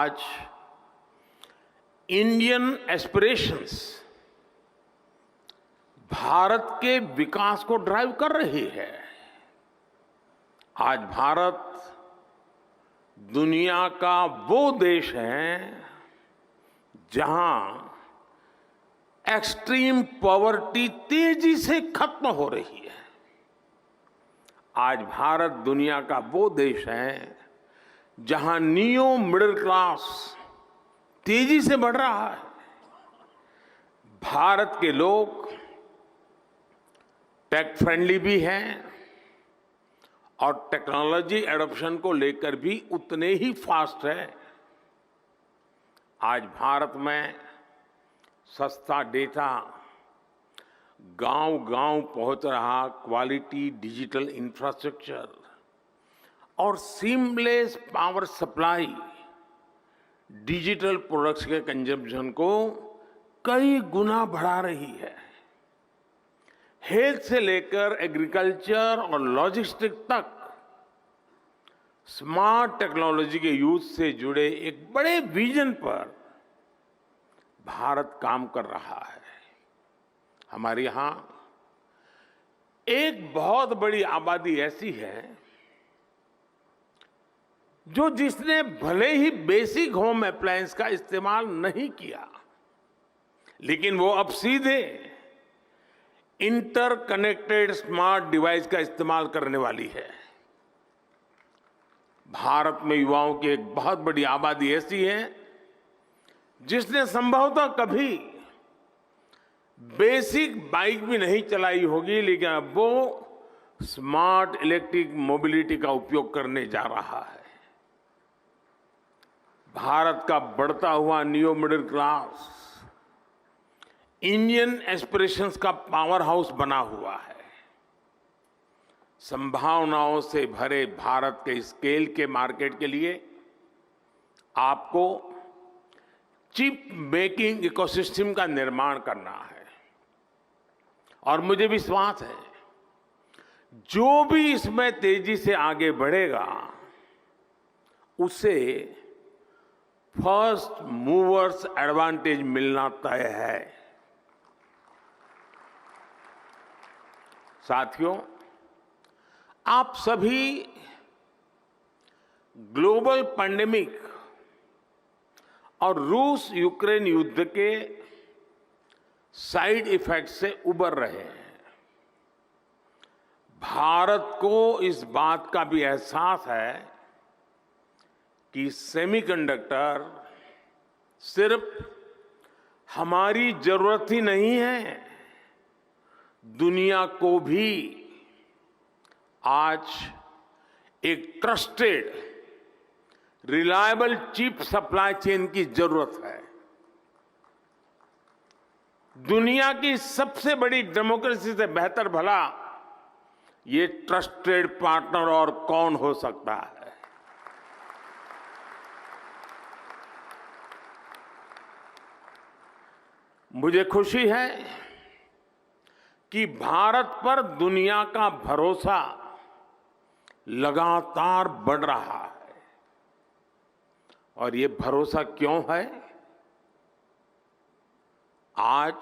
आज Indian aspirations Bharat के विकास को ड्राइव कर रही है। आज भारत दुनिया का वो देश है जहां एक्सट्रीम पॉवर्टी तेजी से खत्म हो रही है। आज भारत दुनिया का वो देश है जहां नियो मिडिल क्लास तेजी से बढ़ रहा है। भारत के लोग टेक फ्रेंडली भी हैं और टेक्नोलॉजी एडॉप्शन को लेकर भी उतने ही फास्ट है। आज भारत में सस्ता डेटा गांव-गांव पहुंच रहा, क्वालिटी डिजिटल इंफ्रास्ट्रक्चर और seamless power supply digital products के कंजम्पशन को कई गुना बढ़ा रही है। हेल्थ से लेकर एग्रीकल्चर और लॉजिस्टिक्स तक स्मार्ट टेक्नोलॉजी के यूज से जुड़े एक बड़े विजन पर भारत काम कर रहा है। हमारे यहां एक बहुत बड़ी आबादी ऐसी है जिसने भले ही बेसिक होम अप्लायंस का इस्तेमाल नहीं किया, लेकिन वो अब सीधे इंटरकनेक्टेड स्मार्ट डिवाइस का इस्तेमाल करने वाली है। भारत में युवाओं की एक बहुत बड़ी आबादी ऐसी है जिसने संभवतः कभी बेसिक बाइक भी नहीं चलाई होगी, लेकिन अब वो स्मार्ट इलेक्ट्रिक मोबिलिटी का उपयोग करने जा रहा है। भारत का बढ़ता हुआ neo middle class Indian aspirations का पावर हाउस बना हुआ है। संभावनाओं से भरे भारत के स्केल के मार्केट के लिए आपको चिप मेकिंग इकोसिस्टम का निर्माण करना है और मुझे विश्वास है जो भी इसमें तेजी से आगे बढ़ेगा उसे फर्स्ट मूवर्स एडवांटेज मिलना तय है। साथियों, आप सभी ग्लोबल पैंडेमिक और रूस यूक्रेन युद्ध के साइड इफेक्ट से उबर रहे हैं। भारत को इस बात का भी एहसास है कि सेमीकंडक्टर सिर्फ हमारी जरूरत ही नहीं है, दुनिया को भी आज एक trusted reliable chip supply chain की जरूरत है। दुनिया की सबसे बड़ी डेमोक्रेसी से बेहतर भला ये ट्रस्टेड पार्टनर और कौन हो सकता है। मुझे खुशी है कि भारत पर दुनिया का भरोसा लगातार बढ़ रहा है। और ये भरोसा क्यों है? आज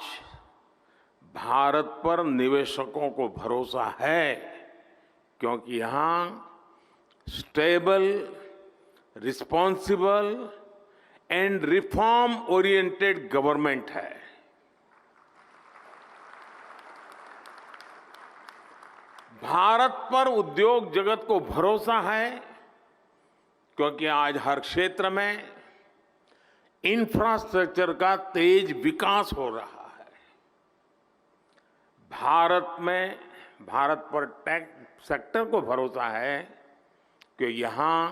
भारत पर निवेशकों को भरोसा है क्योंकि यहां stable, responsible and reform oriented government है। भारत पर उद्योग जगत को भरोसा है क्योंकि आज हर क्षेत्र में इंफ्रास्ट्रक्चर का तेज विकास हो रहा है। भारत पर टेक सेक्टर को भरोसा है कि यहां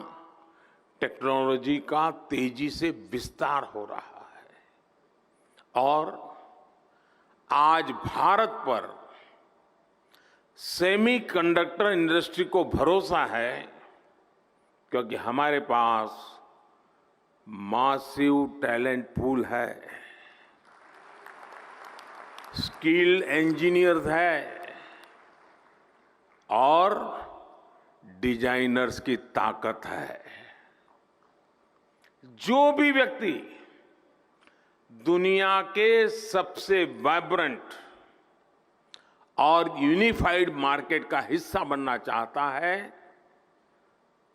टेक्नोलॉजी का तेजी से विस्तार हो रहा है और आज भारत पर सेमीकंडक्टर इंडस्ट्री को भरोसा है क्योंकि हमारे पास मासिव टैलेंट पूल है, स्किल्ड इंजीनियर्स है और डिजाइनर्स की ताकत है। जो भी व्यक्ति दुनिया के सबसे वाइब्रेंट और यूनिफाइड मार्केट का हिस्सा बनना चाहता है,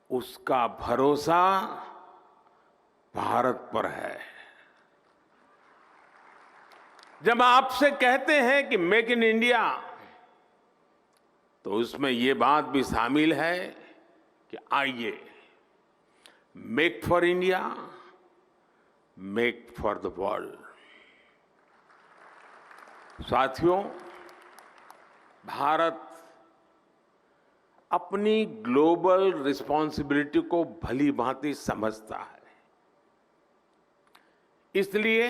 उसका भरोसा भारत पर है। जब आपसे कहते हैं कि मेक इन इंडिया, तो उसमें ये बात भी शामिल है कि आइए make for India, make for the world. साथियों, भारत अपनी ग्लोबल रिस्पॉन्सिबिलिटी को भली भांति समझता है। इसलिए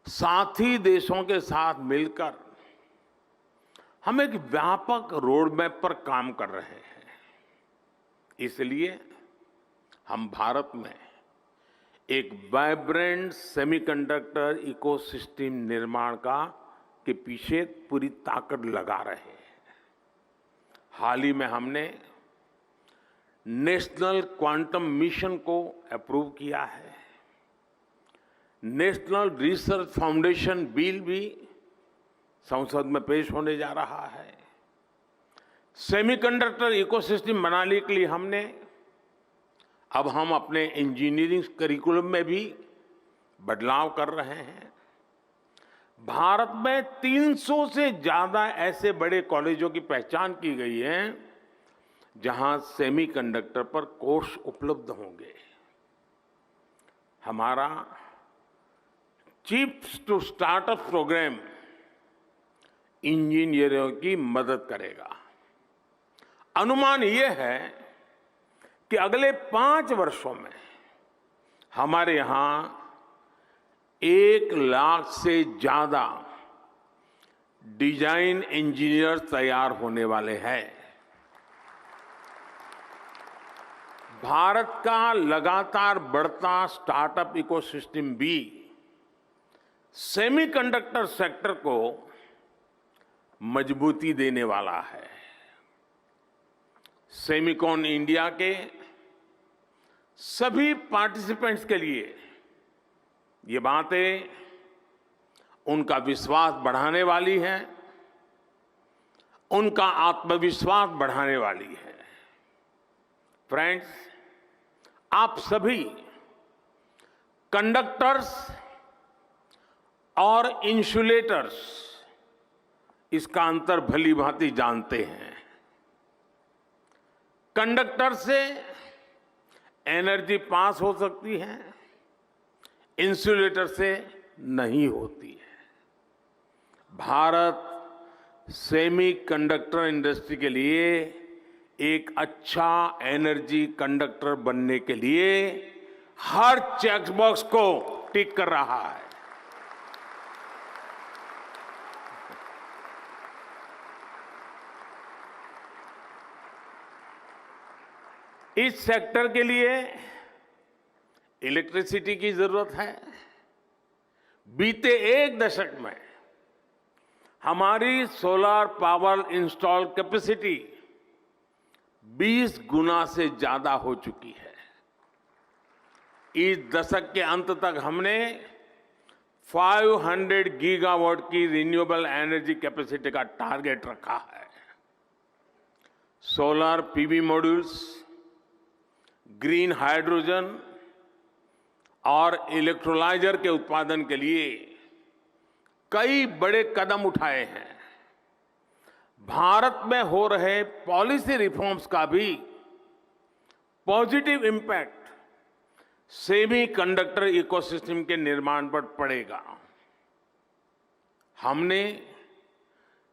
साथी देशों के साथ मिलकर हम एक व्यापक रोडमैप पर काम कर रहे हैं। इसलिए हम भारत में एक वाइब्रेंट सेमीकंडक्टर इकोसिस्टम निर्माण के पीछे पूरी ताकत लगा रहे हैं। हाल ही में हमने नेशनल क्वांटम मिशन को अप्रूव किया है। नेशनल रिसर्च फाउंडेशन बिल भी संसद में पेश होने जा रहा है। सेमीकंडक्टर इकोसिस्टम बनाने के लिए अब हम अपने इंजीनियरिंग करिकुलम में भी बदलाव कर रहे हैं। भारत में 300 से ज्यादा ऐसे बड़े कॉलेजों की पहचान की गई है जहां सेमीकंडक्टर पर कोर्स उपलब्ध होंगे। हमारा चिप्स टू स्टार्टअप प्रोग्राम इंजीनियरों की मदद करेगा। अनुमान यह है कि अगले 5 वर्षों में हमारे यहां 1 लाख से ज्यादा डिजाइन इंजीनियर तैयार होने वाले हैं। भारत का लगातार बढ़ता स्टार्टअप इकोसिस्टम भी सेमीकंडक्टर सेक्टर को मजबूती देने वाला है। सेमिकॉन इंडिया के सभी पार्टिसिपेंट्स के लिए ये बातें उनका विश्वास बढ़ाने वाली हैं, उनका आत्मविश्वास बढ़ाने वाली है। फ्रेंड्स, आप सभी कंडक्टर्स और इंसुलेटर्स इसका अंतर भली भांति जानते हैं। कंडक्टर से एनर्जी पास हो सकती है, इंसुलेटर से नहीं होती है। भारत सेमीकंडक्टर इंडस्ट्री के लिए एक अच्छा एनर्जी कंडक्टर बनने के लिए हर चेकबॉक्स को टिक कर रहा है। इस सेक्टर के लिए इलेक्ट्रिसिटी की जरूरत है। बीते 1 दशक में हमारी सोलर पावर इंस्टॉल कैपेसिटी 20 गुना से ज्यादा हो चुकी है। इस दशक के अंत तक हमने 500 गीगावाट की रिन्यूएबल एनर्जी कैपेसिटी का टारगेट रखा है। Solar PV modules, green hydrogen और इलेक्ट्रोलाइजर के उत्पादन के लिए कई बड़े कदम उठाए हैं। भारत में हो रहे पॉलिसी रिफॉर्म्स का भी पॉजिटिव इम्पैक्ट सेमीकंडक्टर इकोसिस्टम के निर्माण पर पड़ेगा। हमने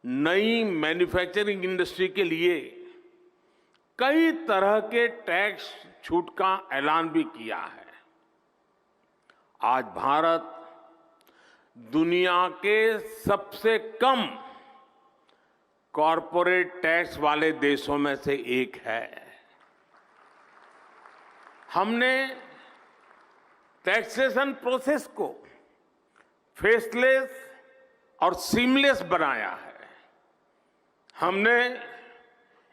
नई मैन्युफैक्चरिंग इंडस्ट्री के लिए कई तरह के टैक्स छूट का ऐलान भी किया है। आज भारत दुनिया के सबसे कम कॉरपोरेट टैक्स वाले देशों में से एक है। हमने टैक्सेशन प्रोसेस को फेसलेस और सीमलेस बनाया है। हमने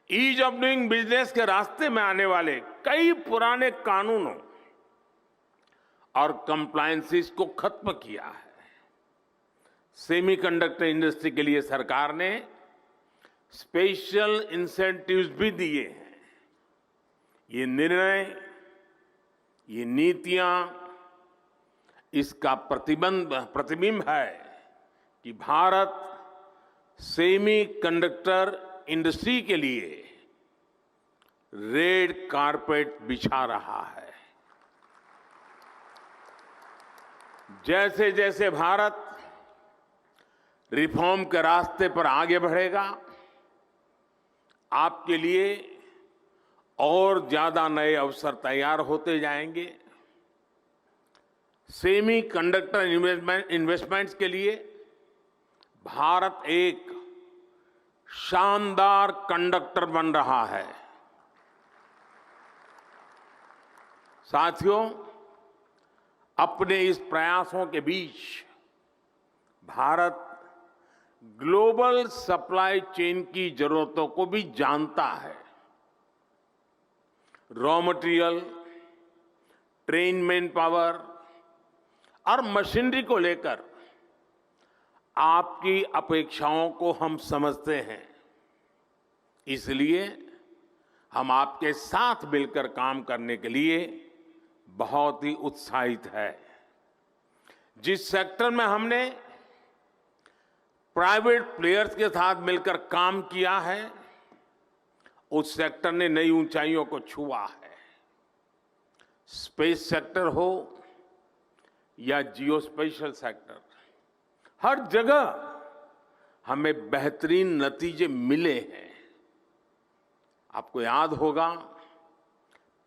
ईज ऑफ डूइंग बिजनेस के रास्ते में आने वाले कई पुराने कानूनों और कंप्लायंसेस को खत्म किया है। सेमीकंडक्टर इंडस्ट्री के लिए सरकार ने स्पेशल इंसेंटिव्स भी दिए हैं। ये निर्णय, ये नीतियां इसका प्रतिबिंब है कि भारत सेमीकंडक्टर इंडस्ट्री के लिए रेड कारपेट बिछा रहा है। जैसे जैसे भारत रिफॉर्म के रास्ते पर आगे बढ़ेगा, आपके लिए और ज्यादा नए अवसर तैयार होते जाएंगे। सेमी कंडक्टर इन्वेस्टमेंट्स के लिए भारत एक शानदार कंडक्टर बन रहा है। साथियों, अपने इस प्रयासों के बीच भारत ग्लोबल सप्लाई चेन की जरूरतों को भी जानता है। Raw material, train man power और मशीनरी को लेकर आपकी अपेक्षाओं को हम समझते हैं। इसलिए हम आपके साथ मिलकर काम करने के लिए बहुत ही उत्साहित है। जिस सेक्टर में हमने प्राइवेट प्लेयर्स के साथ मिलकर काम किया है, उस सेक्टर ने नई ऊंचाइयों को छुआ है। स्पेस सेक्टर हो या जियो स्पेशल सेक्टर, हर जगह हमें बेहतरीन नतीजे मिले हैं। आपको याद होगा,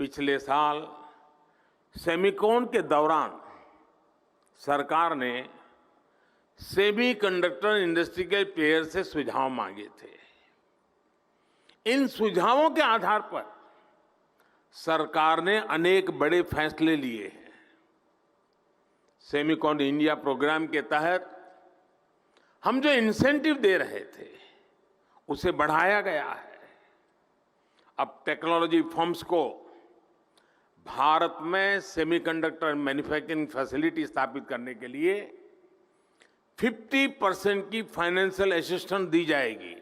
पिछले साल सेमीकॉन के दौरान सरकार ने सेमीकंडक्टर इंडस्ट्री के प्लेयर से सुझाव मांगे थे। इन सुझावों के आधार पर सरकार ने अनेक बड़े फैसले लिए हैं। सेमीकॉन इंडिया प्रोग्राम के तहत हम जो इंसेंटिव दे रहे थे, उसे बढ़ाया गया है। अब टेक्नोलॉजी फर्म्स को भारत में सेमीकंडक्टर मैन्युफैक्चरिंग फैसिलिटी स्थापित करने के लिए 50% की फाइनेंशियल असिस्टेंस दी जाएगी।